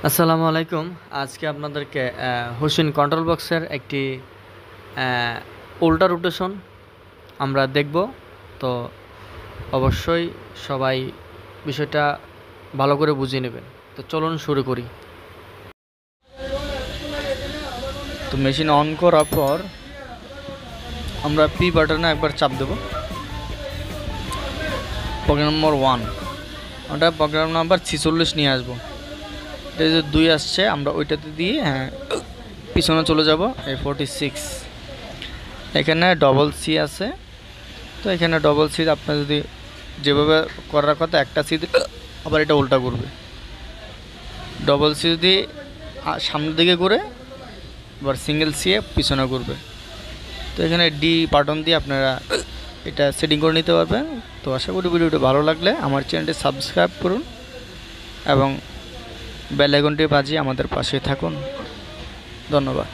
আসসালামু আলাইকুম। আজকে আপনাদেরকে হোসেন কন্ট্রোল বক্সের একটি উল্টা রোটেশন আমরা দেখব। তো অবশ্যই সবাই বিষয়টা ভালো করে বুঝে নেবেন। তো চলুন শুরু করি। তো মেশিন অন করার পর আমরা পি বাটনে একবার চাপ দেব। প্রোগ্রাম নম্বর 1 আমরা প্রোগ্রাম নাম্বার 46 নিয়ে আসবো। এই যে 2 আসছে, আমরা ওইটাতে দিয়ে পিছনে চলে যাব। এই 46 এখানে ডবল সি আছে। তো এখানে ডবল সি আপনার যদি যেভাবে করার কথা একটা সি আবার এটা উল্টা করবে। ডবল সি যদি সামনের দিকে করে আবার সিঙ্গেল সি পিছনে করবে। তো এখানে ডি বাটন দিয়ে আপনারা এটা সেটিং করে নিতে পারবেন। তো আশা করি ভিডিওটা ভালো লাগলে আমার চ্যানেলটি সাবস্ক্রাইব করুন এবং বেল আইকনটি বাজিয়ে আমাদের পাশে থাকুন। ধন্যবাদ।